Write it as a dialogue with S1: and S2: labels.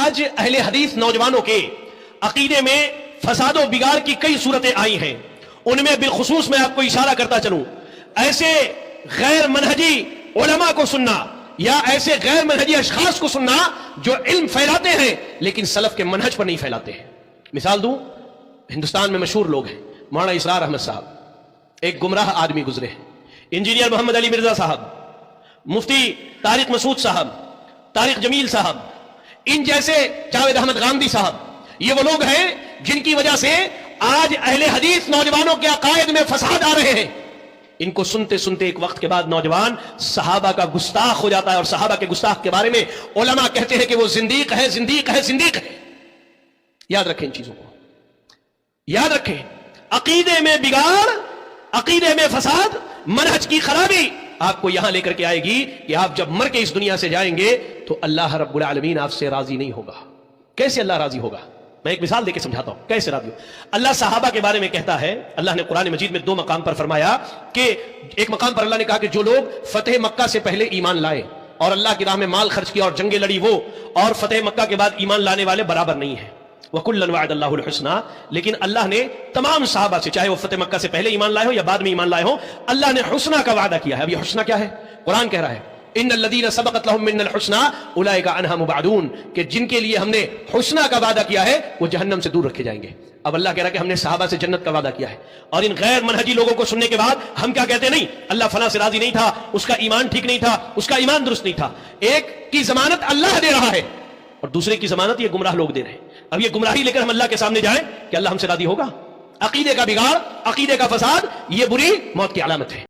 S1: آج اہل حدیث نوجوانوں کے عقیدے میں فساد و بگاڑ کی کئی صورتیں آئی ہیں، ان میں بالخصوص میں آپ کو اشارہ کرتا چلوں، ایسے غیر منہجی علماء کو سننا یا ایسے غیر منہجی اشخاص کو سننا جو علم پھیلاتے ہیں لیکن سلف کے منہج پر نہیں پھیلاتے ہیں۔ مثال دوں، ہندوستان میں مشہور لوگ ہیں، مولانا اسرار احمد صاحب ایک گمراہ آدمی گزرے ہیں، انجینئر محمد علی مرزا صاحب، مفتی طارق مسعود صاحب، طارق جمیل صاحب، ان جیسے جاوید احمد غامدی صاحب، یہ وہ لوگ ہیں جن کی وجہ سے آج اہل حدیث نوجوانوں کے عقائد میں فساد آ رہے ہیں۔ ان کو سنتے سنتے ایک وقت کے بعد نوجوان صحابہ کا گستاخ ہو جاتا ہے، اور صحابہ کے گستاخ کے بارے میں علماء کہتے ہیں کہ وہ زندیق ہے، زندیق ہے، زندیق ہے۔ یاد رکھیں ان چیزوں کو، یاد رکھیں، عقیدے میں بگاڑ، عقیدے میں فساد، منہج کی خرابی آپ کو یہاں لے کر کے آئے گی کہ آپ جب مر کے اس دنیا سے جائیں گے تو اللہ رب العالمین آپ سے راضی نہیں ہوگا۔ کیسے اللہ راضی ہوگا؟ میں ایک مثال دے کے سمجھاتا ہوں کیسے راضی ہو۔ اللہ صحابہ کے بارے میں کہتا ہے، اللہ نے قرآن مجید میں 2 مقام پر فرمایا کہ ایک مقام پر اللہ نے کہا کہ جو لوگ فتح مکہ سے پہلے ایمان لائے اور اللہ کی راہ میں مال خرچ کیا اور جنگیں لڑی وہ، اور فتح مکہ کے بعد ایمان لانے والے برابر نہیں ہیں۔ وَكُلًّا وَعَدَ اللَّهُ الْحُسْنَى، لیکن اللہ نے تمام صحابہ سے، چاہے وہ فتح مکہ سے پہلے ایمان لائے ہو یا بعد میں ایمان لائے ہو، اللہ نے حسنہ کا وعدہ کیا ہے۔ اب یہ حسنہ کیا ہے؟ قرآن کہہ رہا ہے ان الذین سبقت لهم منا الحسنى اولئک عنها مبعدون، کہ جن کے لیے ہم نے حسنہ کا وعدہ کیا ہے وہ جہنم سے دور رکھے جائیں گے۔ اب اللہ کہہ رہا ہے کہ ہم نے صحابہ سے جنت کا وعدہ کیا ہے، اور ان غیر منہجی لوگوں کو سننے کے بعد ہم کیا کہتے ہیں؟ نہیں، اللہ فلاں سے راضی نہیں تھا، اس کا ایمان ٹھیک نہیں تھا، اس کا ایمان درست نہیں تھا۔ ایک کی ضمانت اللہ دے رہا ہے اور دوسرے کی ضمانت یہ گمراہ لوگ دے رہے ہیں۔ اب یہ گمراہی لے کر ہم اللہ کے سامنے جائیں کہ اللہ ہم سے راضی ہوگا؟ عقیدے کا بگاڑ، عقیدے کا فساد، یہ بری موت کی علامت ہے۔